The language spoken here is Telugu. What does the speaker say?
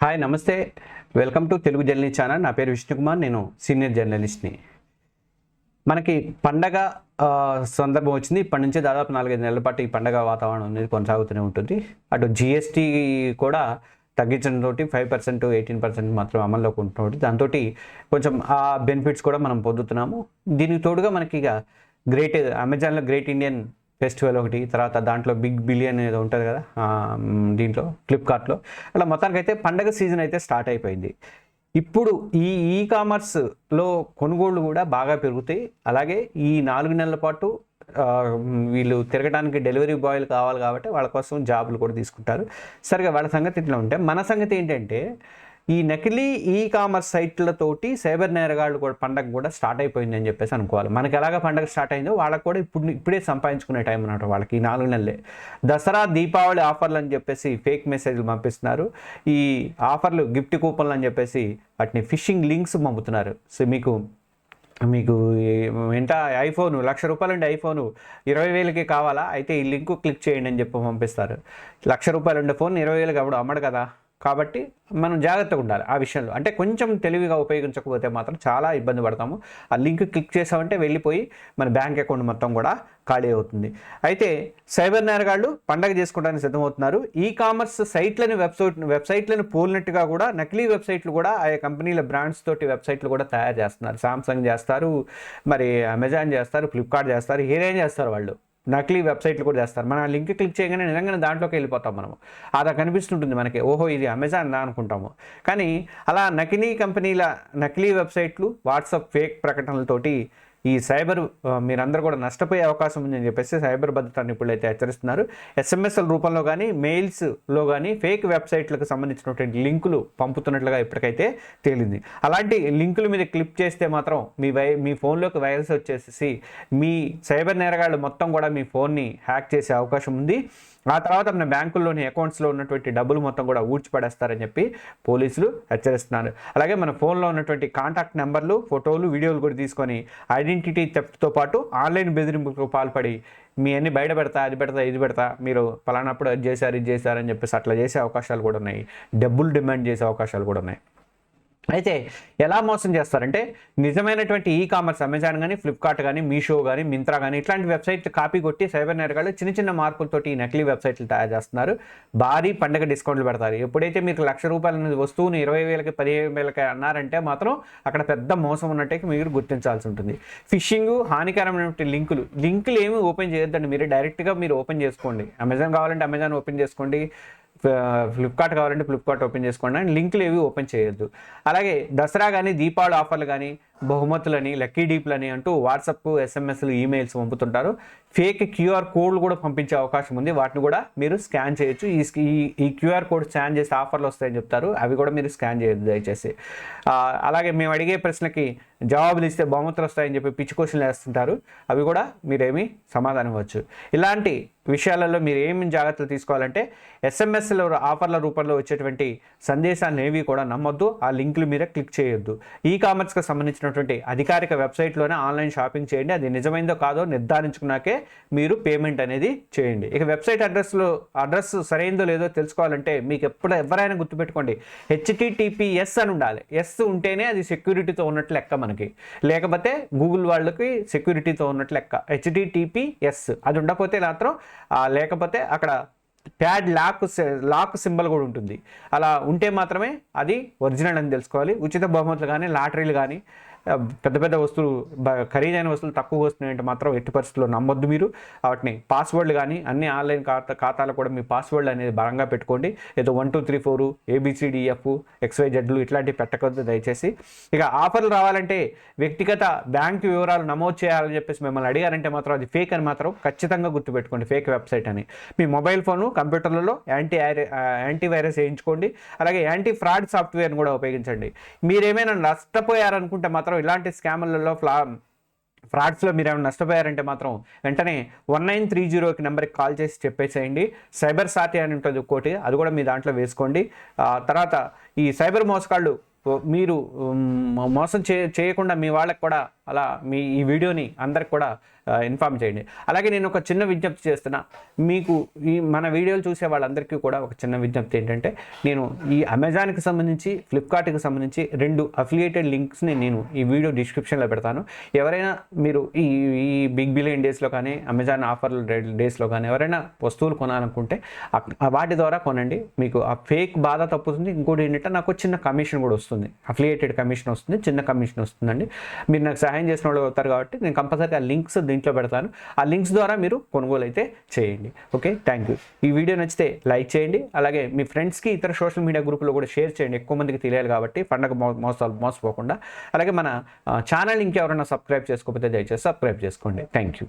హాయ్ నమస్తే, welcome to Telugu journey channel. నా పేరు విష్ణుకుమార్, నేను సీనియర్ జర్నలిస్ట్ని. మనకి పండగ సందర్భం వచ్చింది. ఇప్పటి నుంచి దాదాపు 4-5 నెలల పాటు ఈ పండగ వాతావరణం అనేది కొనసాగుతూనే ఉంటుంది. అటు జిఎస్టీ కూడా తగ్గించడంతో 5%, 18% మాత్రం అమల్లోకి ఉంటుంది. దాంతో కొంచెం ఆ బెనిఫిట్స్ కూడా మనం పొందుతున్నాము. దీనికి తోడుగా మనకి ఇక అమెజాన్లో గ్రేట్ ఇండియన్ ఫెస్టివల్ ఒకటి, తర్వాత దాంట్లో బిగ్ బిలియన్ ఏదో ఉంటుంది కదా, దీంట్లో ఫ్లిప్కార్ట్లో అలా మొత్తానికి అయితే పండగ సీజన్ అయితే స్టార్ట్ అయిపోయింది. ఇప్పుడు ఈ కామర్స్లో కొనుగోళ్లు కూడా బాగా పెరుగుతాయి. అలాగే ఈ 4 నెలల పాటు వీళ్ళు తిరగడానికి డెలివరీ బాయ్లు కావాలి కాబట్టి వాళ్ళ కోసం జాబులు కూడా తీసుకుంటారు. సరిగా వాళ్ళ సంగతి ఇట్లా ఉంటే, మన సంగతి ఏంటంటే ఈ నకిలీ ఈ కామర్స్ సైట్లతోటి సైబర్ నేరగాళ్ళు కూడా పండగ కూడా స్టార్ట్ అయిపోయింది అని చెప్పేసి అనుకోవాలి. మనకి ఎలాగ పండగ స్టార్ట్ అయిందో వాళ్ళకి కూడా ఇప్పుడే సంపాదించుకునే టైం అన్నమాట. వాళ్ళకి ఈ 4 నెలలే దసరా దీపావళి ఆఫర్లు అని చెప్పేసి ఫేక్ మెసేజ్లు పంపిస్తున్నారు. ఈ ఆఫర్లు గిఫ్ట్ కూపన్లు అని చెప్పేసి వాటిని ఫిషింగ్ లింక్స్ పంపుతున్నారు. సో మీకు ఎంత ఐఫోన్ ₹1,00,000 ఉండే ఐఫోన్ 20,000కి కావాలా, అయితే ఈ లింక్ క్లిక్ చేయండి అని చెప్పి పంపిస్తారు. ₹1,00,000 ఉండే ఫోన్ 20,000కి అప్పుడు అమ్మడు కదా. కాబట్టి మనం జాగ్రత్తగా ఉండాలి ఆ విషయంలో. అంటే కొంచెం తెలివిగా ఉపయోగించకపోతే మాత్రం చాలా ఇబ్బంది పడతాము. ఆ లింక్ క్లిక్ చేసామంటే వెళ్ళిపోయి మన బ్యాంక్ అకౌంట్ మొత్తం కూడా ఖాళీ అవుతుంది. అయితే సైబర్ నేరగాళ్ళు పండగ చేసుకోవడానికి సిద్ధమవుతున్నారు. ఈ కామర్స్ వెబ్సైట్లను పోలినట్టుగా కూడా నకిలీ వెబ్సైట్లు కూడా ఆయా కంపెనీల బ్రాండ్స్ తోటి వెబ్సైట్లు కూడా తయారు చేస్తున్నారు. సామ్సంగ్ చేస్తారు, మరి అమెజాన్ చేస్తారు, ఫ్లిప్కార్ట్ చేస్తారు, ఏదైనా చేస్తారు. వాళ్ళు నకిలీ వెబ్సైట్లు కూడా చేస్తారు. మన లింక్ క్లిక్ చేయగానే నిజంగానే దాంట్లోకి వెళ్ళిపోతాం మనము. అలా కనిపిస్తుంటుంది మనకి, ఓహో ఇది అమెజాన్ అనుకుంటాము. కానీ అలా నకిలీ వెబ్సైట్లు, వాట్సాప్ ఫేక్ ప్రకటనలతోటి ఈ మీరందరూ కూడా నష్టపోయే అవకాశం ఉందని చెప్పేసి సైబర్ భద్రతా నిపుణులు అయితే హెచ్చరిస్తున్నారు. ఎస్ఎంఎస్ల రూపంలో కానీ, మెయిల్స్లో కానీ ఫేక్ వెబ్సైట్లకు సంబంధించినటువంటి లింకులు పంపుతున్నట్లుగా ఇప్పటికైతే తేలింది. అలాంటి లింకుల మీద క్లిక్ చేస్తే మాత్రం మీ ఫోన్లోకి వైరస్ వచ్చేసి మీ సైబర్ నేరగాళ్ళు మొత్తం కూడా మీ ఫోన్ని హ్యాక్ చేసే అవకాశం ఉంది. ఆ తర్వాత మన బ్యాంకుల్లోని అకౌంట్స్లో ఉన్నటువంటి డబ్బులు మొత్తం కూడా ఊడ్చిపడేస్తారని చెప్పి పోలీసులు హెచ్చరిస్తున్నారు. అలాగే మన ఫోన్లో ఉన్నటువంటి కాంటాక్ట్ నెంబర్లు, ఫోటోలు, వీడియోలు కూడా తీసుకొని ఐడెంటిటీ థెఫ్ట్తో పాటు ఆన్లైన్ బెదిరింపులకు పాల్పడి మీ అన్ని బయట పెడతా, అది పెడతా, ఇది పెడతా, మీరు పలానప్పుడు అది చేశారు, ఇది చేశారని చెప్పేసి అట్లా చేసే అవకాశాలు కూడా ఉన్నాయి. డబ్బులు డిమాండ్ చేసే అవకాశాలు కూడా ఉన్నాయి. అయితే ఎలా మోసం చేస్తారంటే, నిజమైనటువంటి ఈ కామర్స్ అమెజాన్ కానీ, ఫ్లిప్కార్ట్ కానీ, మీషో కానీ, మింత్రా కానీ ఇట్లాంటి వెబ్సైట్లు కాపీ కొట్టి సైబర్ నేరగాళ్ళు చిన్న మార్పులతోటి ఈ నకిలీ వెబ్సైట్లు తయారు చేస్తున్నారు. భారీ పండగ డిస్కౌంట్లు పెడతారు. ఎప్పుడైతే మీకు ₹1,00,000 వస్తువుని 20,000కి, 15,000కి అన్నారంటే మాత్రం అక్కడ పెద్ద మోసం ఉన్నట్టే మీరు గుర్తించాల్సి ఉంటుంది. ఫిషింగ్, హానికరమైనటువంటి లింకులు ఏమి ఓపెన్ చేయొద్దండి. మీరు డైరెక్ట్గా ఓపెన్ చేసుకోండి. అమెజాన్ కావాలంటే అమెజాన్ ఓపెన్ చేసుకోండి, ఫ్లిప్కార్ట్ కావాలంటే ఫ్లిప్కార్ట్ ఓపెన్ చేసుకోండి, అండ్ లింకులు ఏవి ఓపెన్ చేయొద్దు. అలాగే దసరా కానీ, దీపావళి ఆఫర్లు కానీ, బహుమతులని, లక్కీ డీప్లని అంటూ వాట్సాప్, ఎస్ఎంఎస్లు, ఈమెయిల్స్ పంపుతుంటారు. ఫేక్ క్యూఆర్ కోడ్లు కూడా పంపించే అవకాశం ఉంది. వాటిని కూడా మీరు స్కాన్ చేయొచ్చు. ఈ క్యూఆర్ కోడ్ స్కాన్ చేసి ఆఫర్లు వస్తాయని చెప్తారు, అవి కూడా మీరు స్కాన్ చేయొద్దు దయచేసి. అలాగే మేము అడిగే ప్రశ్నకి జవాబులు ఇస్తే బహుమతులు వస్తాయని చెప్పి పిచ్చి క్వశ్చన్లు వేస్తుంటారు, అవి కూడా మీరేమి సమాధానం ఇవ్వచ్చు. ఇలాంటి విషయాలలో మీరు ఏమి జాగ్రత్తలు తీసుకోవాలంటే, ఎస్ఎంఎస్లో ఆఫర్ల రూపంలో వచ్చేటువంటి సందేశాలను ఏవి కూడా నమ్మొద్దు. ఆ లింకుల మీద క్లిక్ చేయొద్దు. ఈ కామర్స్కి సంబంధించినటువంటి అధికారిక వెబ్సైట్లోనే ఆన్లైన్ షాపింగ్ చేయండి. అది నిజమైందో కాదో నిర్ధారించుకున్నాకే మీరు పేమెంట్ అనేది చేయండి. ఇక వెబ్సైట్ అడ్రస్ సరైందో లేదో తెలుసుకోవాలంటే మీకు ఎవరైనా గుర్తుపెట్టుకోండి, HTTPS అని ఉండాలి. ఎస్ ఉంటేనే అది సెక్యూరిటీతో ఉన్నట్లు లెక్క మనకి, లేకపోతే గూగుల్ వాళ్ళకి సెక్యూరిటీతో ఉన్నట్లు లెక్క. HTTPS అది ఉండకపోతే మాత్రం, లేకపోతే అక్కడ ప్యాడ్ లాక్ సింబల్ కూడా ఉంటుంది. అలా ఉంటే మాత్రమే అది ఒరిజినల్ అని తెలుసుకోవాలి. ఉచిత బహుమతులు కానీ, లాటరీలు కానీ, పెద్ద పెద్ద వస్తువులు, ఖరీదైన వస్తువులు తక్కువ వస్తున్నాయంటే మాత్రం ఎట్టి పరిస్థితుల్లో నమ్మొద్దు. మీరు వాటిని పాస్వర్డ్లు కానీ, అన్ని ఆన్లైన్ ఖాతాలు కూడా మీ పాస్వర్డ్లు అనేది బలంగా పెట్టుకోండి. ఏదో 1 2 3 4 ABCDF XYZలు ఇట్లాంటివి పెట్టకూడదు దయచేసి. ఇక ఆఫర్లు రావాలంటే వ్యక్తిగత బ్యాంకు వివరాలు నమోదు చేయాలని చెప్పేసి మిమ్మల్ని అడిగారంటే మాత్రం అది ఫేక్ అని మాత్రం ఖచ్చితంగా గుర్తుపెట్టుకోండి, ఫేక్ వెబ్సైట్ అని. మీ మొబైల్ ఫోను, కంప్యూటర్లలో యాంటీవైరస్ వేయించుకోండి. అలాగే యాంటీ ఫ్రాడ్ సాఫ్ట్వేర్ని కూడా ఉపయోగించండి. మీరేమైనా నష్టపోయారనుకుంటే మాత్రం, ఇలాంటి స్కామ్లలో ఫ్రాడ్స్లో మీరు ఏమైనా నష్టపోయారంటే మాత్రం వెంటనే 1930కి నెంబర్కి కాల్ చేసి చెప్పేసేయండి. సైబర్ సాటి అని ఉంటుంది ఒక్కోటి, అది కూడా మీ దాంట్లో వేసుకోండి. తర్వాత ఈ సైబర్ మోసగాళ్ళు మీరు మోసం చేయకుండా మీ వాళ్ళకి కూడా అలా ఈ వీడియోని అందరికి కూడా ఇన్ఫామ్ చేయండి. అలాగే నేను ఒక చిన్న విజ్ఞప్తి చేస్తున్నా, మీకు ఈ మన వీడియోలు చూసే వాళ్ళందరికీ కూడా ఒక చిన్న విజ్ఞప్తి ఏంటంటే, నేను ఈ అమెజాన్కి సంబంధించి ఫ్లిప్కార్ట్కి సంబంధించి 2 అఫిలియేటెడ్ లింక్స్ని నేను ఈ వీడియో డిస్క్రిప్షన్లో పెడతాను. ఎవరైనా మీరు ఈ బిగ్ బిలియన్ డేస్లో కానీ అమెజాన్ ఆఫర్ డేస్లో కానీ ఎవరైనా వస్తువులు కొనాలనుకుంటే వాటి ద్వారా కొనండి. మీకు ఆ ఫేక్ బాధ తప్పుతుంది. ఇంకోటి ఏంటంటే నాకు చిన్న కమిషన్ కూడా వస్తుంది, అఫిలియేటెడ్ కమిషన్ వస్తుంది, చిన్న కమిషన్ వస్తుందండి. మీరు నాకు సహాయం చేసిన వాళ్ళు అవుతారు కాబట్టి నేను కంపల్సరీ ఆ లింక్స్ దీంట్లో పెడతాను. ఆ లింక్స్ ద్వారా మీరు కొనుగోలు అయితే చేయండి. Okay, thank you. ఈ వీడియో నచ్చితే లైక్ చేయండి. అలాగే మీ ఫ్రెండ్స్కి ఇతర సోషల్ మీడియా గ్రూపులో కూడా షేర్ చేయండి. ఎక్కువ మందికి తెలియాలి కాబట్టి పండగ మోసపోకుండా. అలాగే మన ఛానల్ ఇంకెవరైనా సబ్స్క్రైబ్ చేసుకోకపోతే దయచేసి సబ్స్క్రైబ్ చేసుకోండి. Thank you.